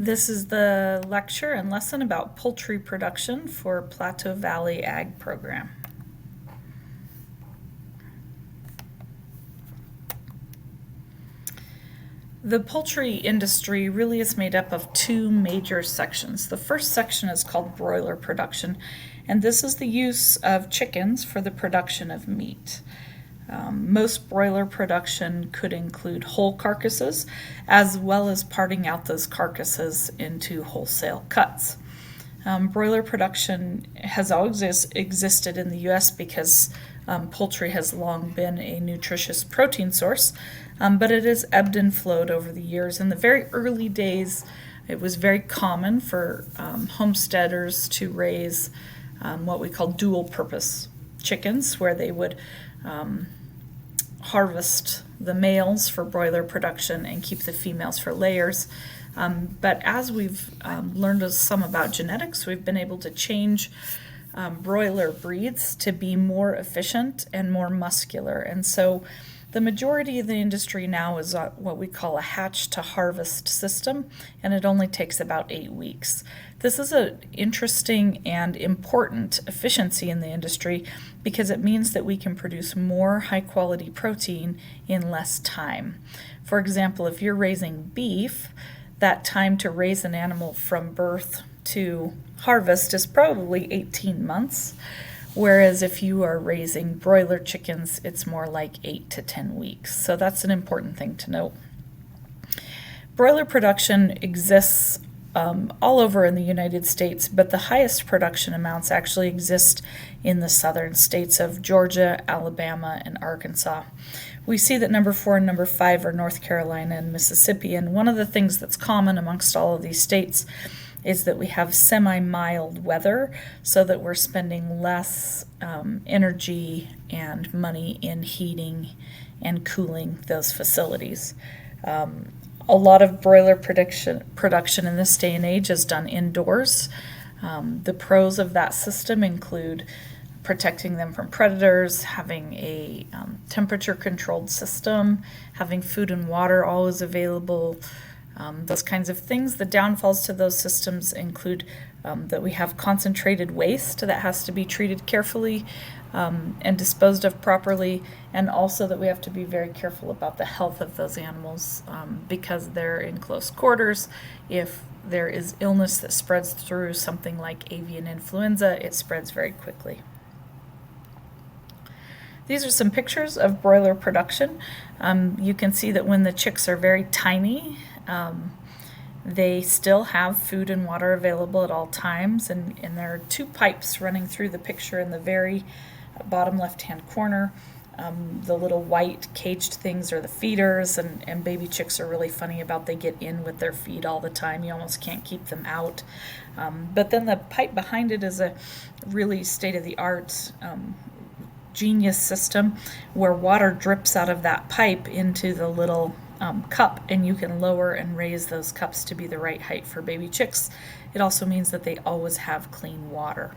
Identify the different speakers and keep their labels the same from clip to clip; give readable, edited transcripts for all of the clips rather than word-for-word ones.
Speaker 1: This is the lecture and lesson about poultry production for Plateau Valley Ag Program. The poultry industry really is made up of two major sections. The first section is called broiler production, and this is the use of chickens for the production of meat. Most broiler production could include whole carcasses, as well as parting out those carcasses into wholesale cuts. Broiler production has always existed in the U.S. because poultry has long been a nutritious protein source, but it has ebbed and flowed over the years. In the very early days, it was very common for homesteaders to raise what we call dual-purpose chickens, where they would harvest the males for broiler production and keep the females for layers. But as we've learned some about genetics, we've been able to change broiler breeds to be more efficient and more muscular. And so the majority of the industry now is what we call a hatch to harvest system, and it only takes about 8 weeks. This is an interesting and important efficiency in the industry because it means that we can produce more high quality protein in less time. For example, if you're raising beef, that time to raise an animal from birth to harvest is probably 18 months. Whereas if you are raising broiler chickens, it's more like 8 to 10 weeks. So that's an important thing to note. Broiler production exists all over in the United States, but the highest production amounts actually exist in the southern states of Georgia, Alabama, and Arkansas. We see that number 4 and number 5 are North Carolina and Mississippi, and one of the things that's common amongst all of these states is that we have semi-mild weather, so that we're spending less energy and money in heating and cooling those facilities. A lot of broiler production in this day and age is done indoors. The pros of that system include protecting them from predators, having a temperature-controlled system, having food and water always available, those kinds of things. The downfalls to those systems include that we have concentrated waste that has to be treated carefully and disposed of properly, and also that we have to be very careful about the health of those animals because they're in close quarters. If there is illness that spreads through something like avian influenza, it spreads very quickly. These are some pictures of broiler production. You can see that when the chicks are very tiny, they still have food and water available at all times, and there are 2 pipes running through the picture in the very bottom left-hand corner. The little white caged things are the feeders, and baby chicks are really funny about they get in with their feed all the time. You almost can't keep them out. But then the pipe behind it is a really state-of-the-art genius system where water drips out of that pipe into the little cup, and you can lower and raise those cups to be the right height for baby chicks. It also means that they always have clean water.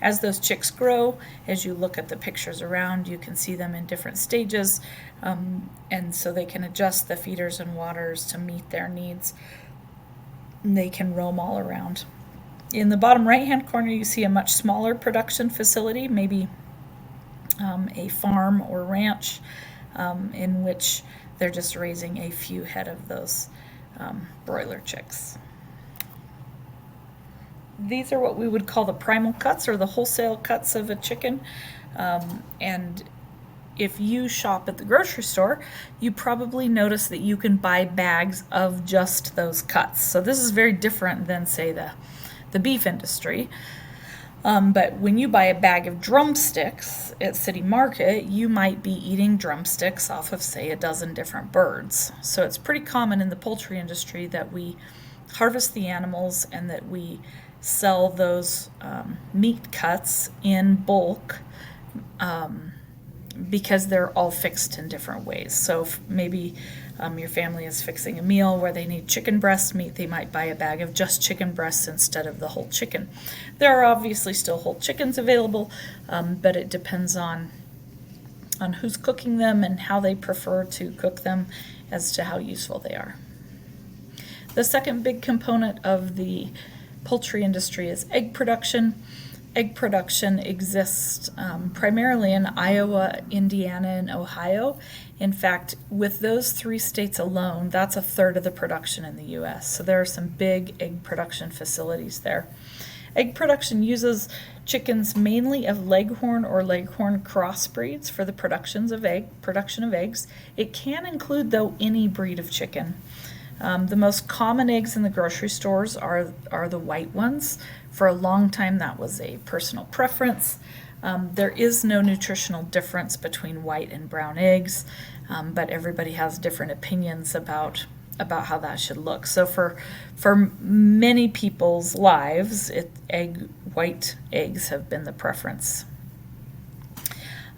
Speaker 1: As those chicks grow, as you look at the pictures around, you can see them in different stages, and so they can adjust the feeders and waters to meet their needs. They can roam all around. In the bottom right-hand corner, you see a much smaller production facility, maybe a farm or ranch, in which they're just raising a few head of those broiler chicks. These are what we would call the primal cuts, or the wholesale cuts of a chicken. And if you shop at the grocery store, you probably notice that you can buy bags of just those cuts. So this is very different than, say, the beef industry. But when you buy a bag of drumsticks at City Market, you might be eating drumsticks off of, say, a dozen different birds. So it's pretty common in the poultry industry that we harvest the animals and that we sell those meat cuts in bulk because they're all fixed in different ways. So maybe your family is fixing a meal where they need chicken breast meat, they might buy a bag of just chicken breasts instead of the whole chicken. There are obviously still whole chickens available, but it depends on who's cooking them and how they prefer to cook them as to how useful they are. The second big component of the poultry industry is egg production. Egg production exists primarily in Iowa, Indiana, and Ohio. In fact, with those 3 states alone, that's a third of the production in the U.S. So there are some big egg production facilities there. Egg production uses chickens mainly of Leghorn or Leghorn crossbreeds for the production of eggs. It can include, though, any breed of chicken. The most common eggs in the grocery stores are the white ones. For a long time, that was a personal preference. There is no nutritional difference between white and brown eggs, but everybody has different opinions about how that should look. So for many people's lives, white eggs have been the preference.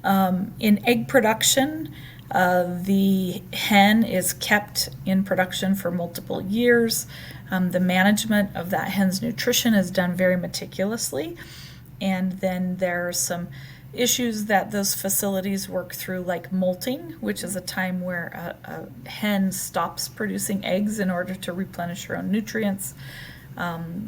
Speaker 1: In egg production, the hen is kept in production for multiple years. The management of that hen's nutrition is done very meticulously. And then there are some issues that those facilities work through, like molting, which is a time where a hen stops producing eggs in order to replenish her own nutrients.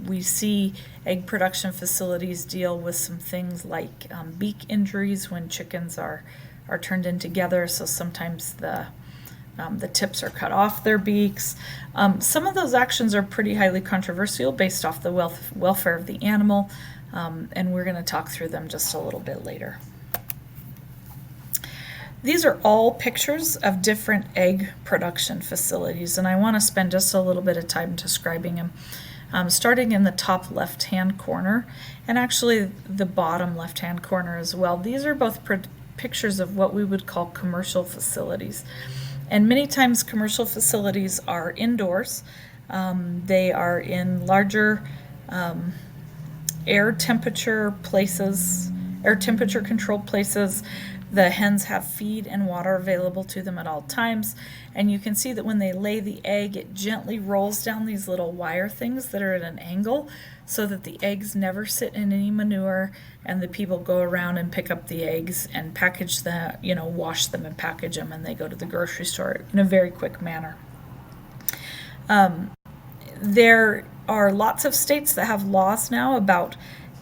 Speaker 1: We see egg production facilities deal with some things like beak injuries when chickens are turned in together, so sometimes the tips are cut off their beaks. Some of those actions are pretty highly controversial based off the welfare of the animal, and we're going to talk through them just a little bit later. These are all pictures of different egg production facilities, and I want to spend just a little bit of time describing them. Starting in the top left-hand corner, and actually the bottom left-hand corner as well. These are both pictures of what we would call commercial facilities. And many times commercial facilities are indoors. They are in larger air temperature controlled places. The hens have feed and water available to them at all times. And you can see that when they lay the egg, it gently rolls down these little wire things that are at an angle so that the eggs never sit in any manure, and the people go around and pick up the eggs and package them, wash them and package them, and they go to the grocery store in a very quick manner. There are lots of states that have laws now about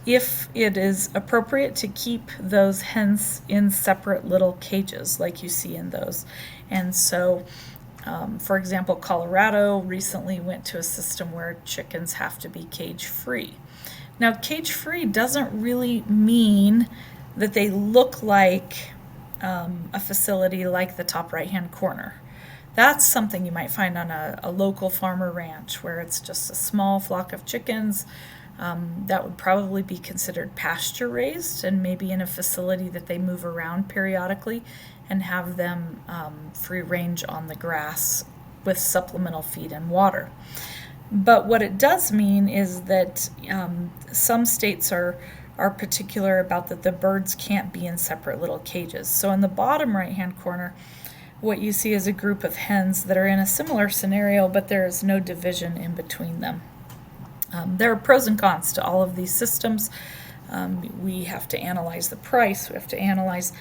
Speaker 1: if it is appropriate to keep those hens in separate little cages like you see in those. And so, for example, Colorado recently went to a system where chickens have to be cage-free. Now, cage-free doesn't really mean that they look like a facility like the top right-hand corner. That's something you might find on a local farmer ranch where it's just a small flock of chickens. That would probably be considered pasture raised, and maybe in a facility that they move around periodically and have them free range on the grass with supplemental feed and water. But what it does mean is that some states are particular about that the birds can't be in separate little cages. So in the bottom right hand corner, what you see is a group of hens that are in a similar scenario, but there is no division in between them. There are pros and cons to all of these systems. We have to analyze the price, we have to analyze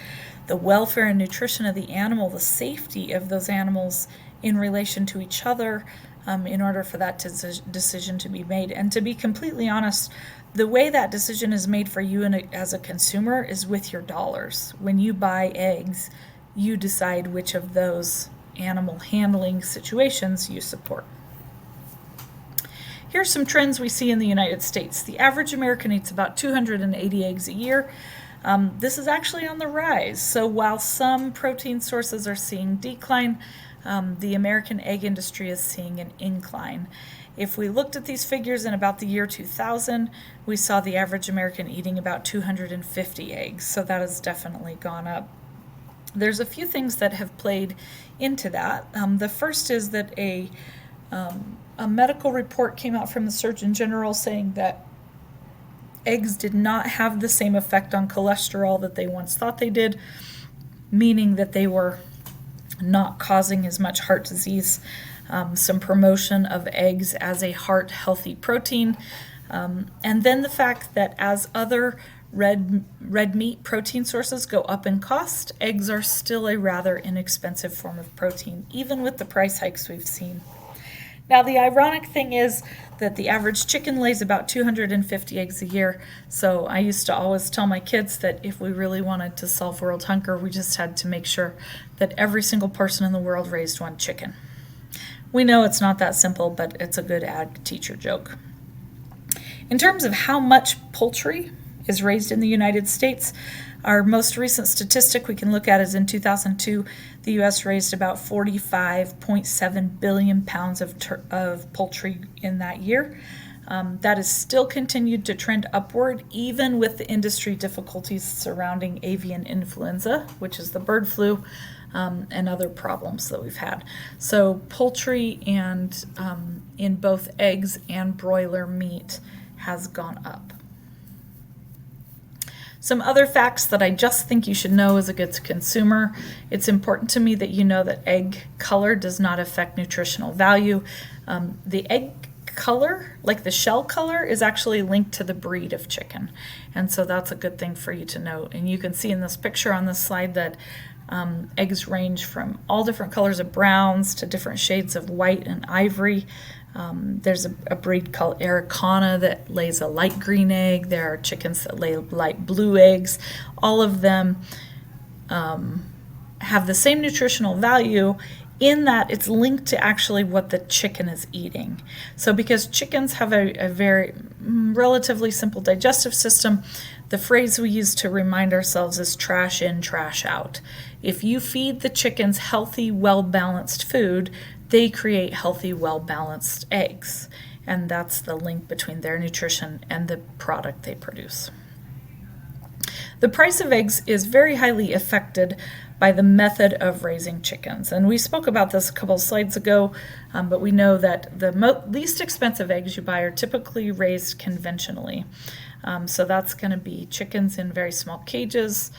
Speaker 1: the welfare and nutrition of the animal, the safety of those animals in relation to each other, in order for that decision to be made. And to be completely honest, the way that decision is made for you as a consumer is with your dollars. When you buy eggs, you decide which of those animal handling situations you support. Here's some trends we see in the United States. The average American eats about 280 eggs a year. This is actually on the rise. So while some protein sources are seeing decline, the American egg industry is seeing an incline. If we looked at these figures in about the year 2000, we saw the average American eating about 250 eggs. So that has definitely gone up. There's a few things that have played into that. The first is that a medical report came out from the Surgeon General saying that eggs did not have the same effect on cholesterol that they once thought they did, meaning that they were not causing as much heart disease. Some promotion of eggs as a heart-healthy protein, and then the fact that as other red meat protein sources go up in cost, eggs are still a rather inexpensive form of protein, even with the price hikes we've seen. Now, the ironic thing is that the average chicken lays about 250 eggs a year. So I used to always tell my kids that if we really wanted to solve world hunger, we just had to make sure that every single person in the world raised one chicken. We know it's not that simple, but it's a good ag teacher joke. In terms of how much poultry is raised in the United States, our most recent statistic we can look at is in 2002, the U.S. raised about 45.7 billion pounds of poultry in that year. That has still continued to trend upward, even with the industry difficulties surrounding avian influenza, which is the bird flu, and other problems that we've had. So poultry and in both eggs and broiler meat has gone up. Some other facts that I just think you should know as a good consumer. It's important to me that you know that egg color does not affect nutritional value. The egg color, like the shell color, is actually linked to the breed of chicken. And so that's a good thing for you to note. And you can see in this picture on this slide that eggs range from all different colors of browns to different shades of white and ivory. There's a breed called Araucana that lays a light green egg. There are chickens that lay light blue eggs. All of them have the same nutritional value in that it's linked to actually what the chicken is eating. So because chickens have a very relatively simple digestive system, the phrase we use to remind ourselves is trash in, trash out. If you feed the chickens healthy, well-balanced food, they create healthy, well-balanced eggs. And that's the link between their nutrition and the product they produce. The price of eggs is very highly affected by the method of raising chickens. And we spoke about this a couple of slides ago, but we know that the least expensive eggs you buy are typically raised conventionally. So that's going to be chickens in very small cages,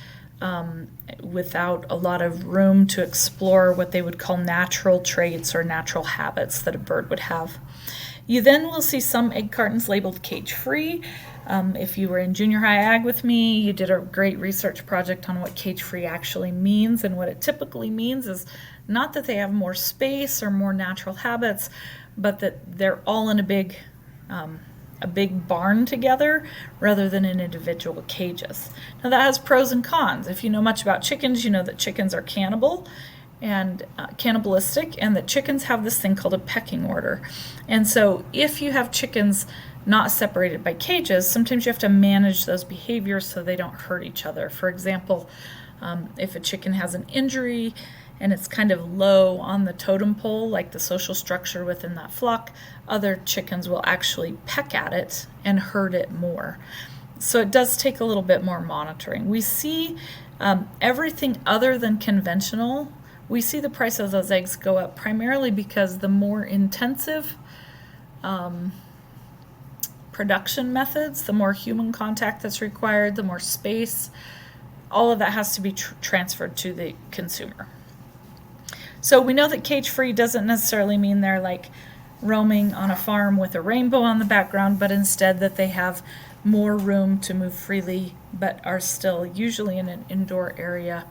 Speaker 1: without a lot of room to explore what they would call natural traits or natural habits that a bird would have. You then will see some egg cartons labeled cage-free. If you were in junior high ag with me, you did a great research project on what cage-free actually means, and what it typically means is not that they have more space or more natural habits, but that they're all in a big barn together rather than in individual cages. Now that has pros and cons. If you know much about chickens, you know that chickens are cannibalistic, and that chickens have this thing called a pecking order. And so if you have chickens not separated by cages, sometimes you have to manage those behaviors so they don't hurt each other. For example, if a chicken has an injury and it's kind of low on the totem pole, like the social structure within that flock, other chickens will actually peck at it and hurt it more. So it does take a little bit more monitoring. We see everything other than conventional, we see the price of those eggs go up primarily because the more intensive production methods, the more human contact that's required, the more space, all of that has to be transferred to the consumer. So we know that cage-free doesn't necessarily mean they're like roaming on a farm with a rainbow on the background, but instead that they have more room to move freely, but are still usually in an indoor area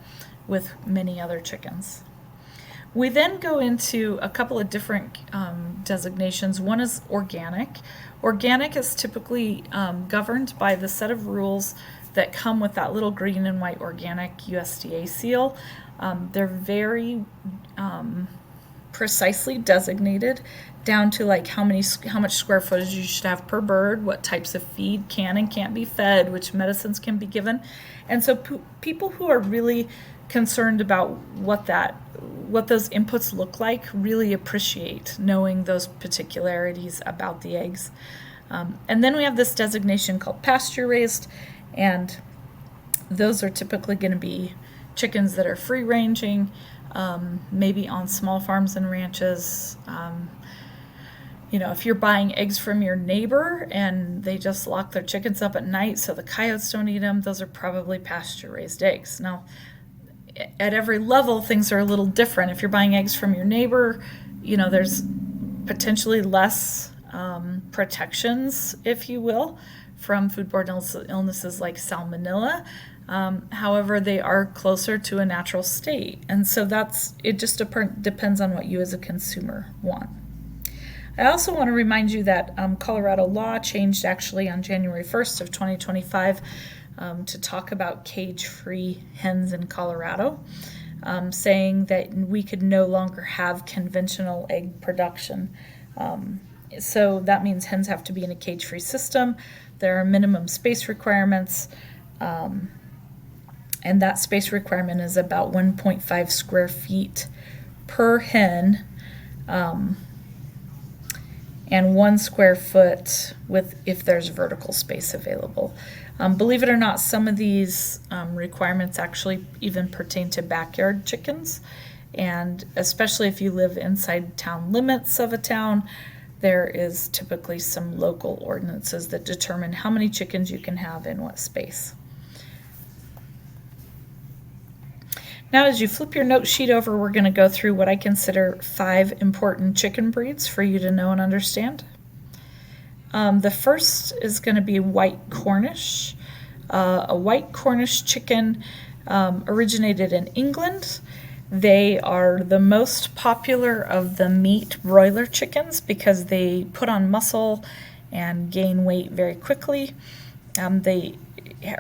Speaker 1: with many other chickens. We then go into a couple of different designations. One is organic. Organic is typically governed by the set of rules that come with that little green and white organic USDA seal. They're very precisely designated down to like how much square footage you should have per bird, what types of feed can and can't be fed, which medicines can be given. And so people who are really concerned about what those inputs look like really appreciate knowing those particularities about the eggs. And then we have this designation called pasture raised, and those are typically going to be chickens that are free ranging, maybe on small farms and ranches. If you're buying eggs from your neighbor and they just lock their chickens up at night so the coyotes don't eat them, those are probably pasture raised eggs. Now, at every level, things are a little different. If you're buying eggs from your neighbor, there's potentially less protections, if you will, from foodborne illnesses like salmonella. However, they are closer to a natural state. And so it just depends on what you as a consumer want. I also want to remind you that Colorado law changed actually on January 1st of 2025 to talk about cage-free hens in Colorado, saying that we could no longer have conventional egg production. So that means hens have to be in a cage-free system. There are minimum space requirements, and that space requirement is about 1.5 square feet per hen, and 1 square foot if there's vertical space available. Believe it or not, some of these requirements actually even pertain to backyard chickens, and especially if you live inside town limits of a town, there is typically some local ordinances that determine how many chickens you can have in what space. Now, as you flip your note sheet over, we're going to go through what I consider 5 important chicken breeds for you to know and understand. The first is going to be white Cornish. A white Cornish chicken originated in England. They are the most popular of the meat broiler chickens because they put on muscle and gain weight very quickly. They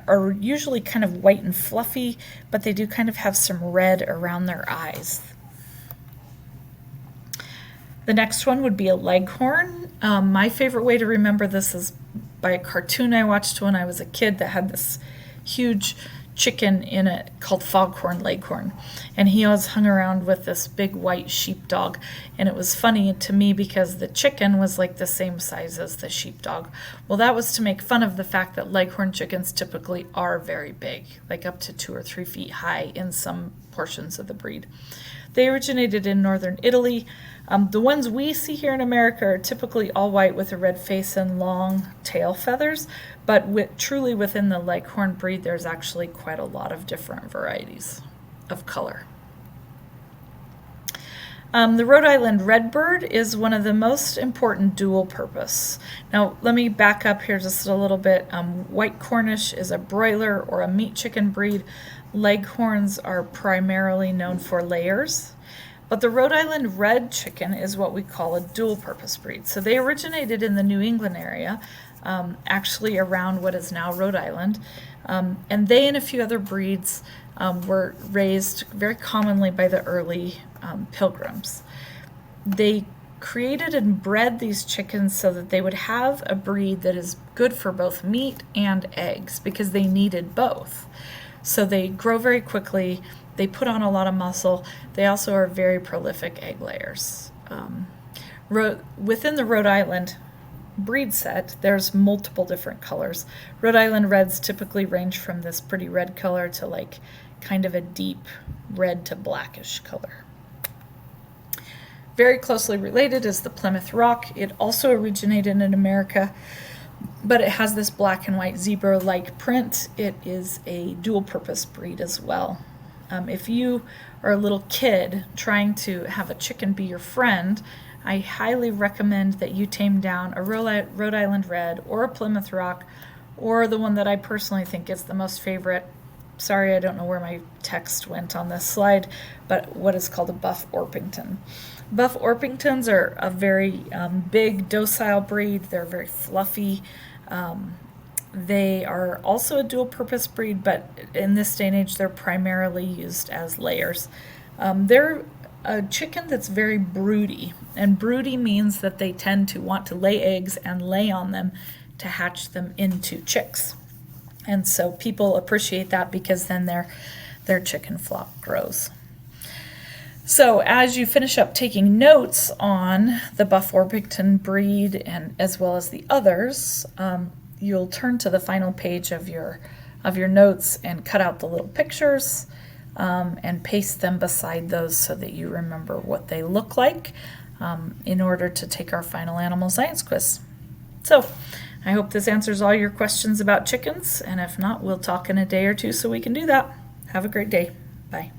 Speaker 1: are usually kind of white and fluffy, but they do kind of have some red around their eyes. The next one would be a leghorn. My favorite way to remember this is by a cartoon I watched when I was a kid that had this huge chicken in it called Foghorn Leghorn, and he always hung around with this big white sheepdog, and it was funny to me because the chicken was like the same size as the sheepdog. Well, that was to make fun of the fact that leghorn chickens typically are very big, like up to 2 or 3 feet high in some portions of the breed. They originated in northern Italy. The ones we see here in America are typically all white with a red face and long tail feathers, but truly within the leghorn breed, there's actually quite a lot of different varieties of color. The Rhode Island Redbird is one of the most important dual purpose. Now, let me back up here just a little bit. White Cornish is a broiler or a meat chicken breed. Leghorns are primarily known for layers. But the Rhode Island Red chicken is what we call a dual purpose breed. So they originated in the New England area, actually around what is now Rhode Island. And they and a few other breeds were raised very commonly by the early pilgrims. They created and bred these chickens so that they would have a breed that is good for both meat and eggs because they needed both. So they grow very quickly, they put on a lot of muscle, they also are very prolific egg layers. Within the Rhode Island breed set, there's multiple different colors. Rhode Island Reds typically range from this pretty red color to like kind of a deep red to blackish color. Very closely related is the Plymouth Rock. It also originated in America, but it has this black and white zebra-like print. It is a dual-purpose breed as well. If you are a little kid trying to have a chicken be your friend, I highly recommend that you tame down a Rhode Island Red or a Plymouth Rock, or the one that I personally think is the most favorite. Sorry, I don't know where my text went on this slide, but what is called a Buff Orpington. Buff Orpingtons are a very big, docile breed. They're very fluffy. They are also a dual-purpose breed, but in this day and age, they're primarily used as layers. They're a chicken that's very broody, and broody means that they tend to want to lay eggs and lay on them to hatch them into chicks. And so people appreciate that because then their chicken flock grows. So as you finish up taking notes on the Buff Orpington breed and as well as the others, you'll turn to the final page of your notes and cut out the little pictures and paste them beside those so that you remember what they look like in order to take our final animal science quiz. So I hope this answers all your questions about chickens, and if not, we'll talk in a day or two so we can do that. Have a great day. Bye.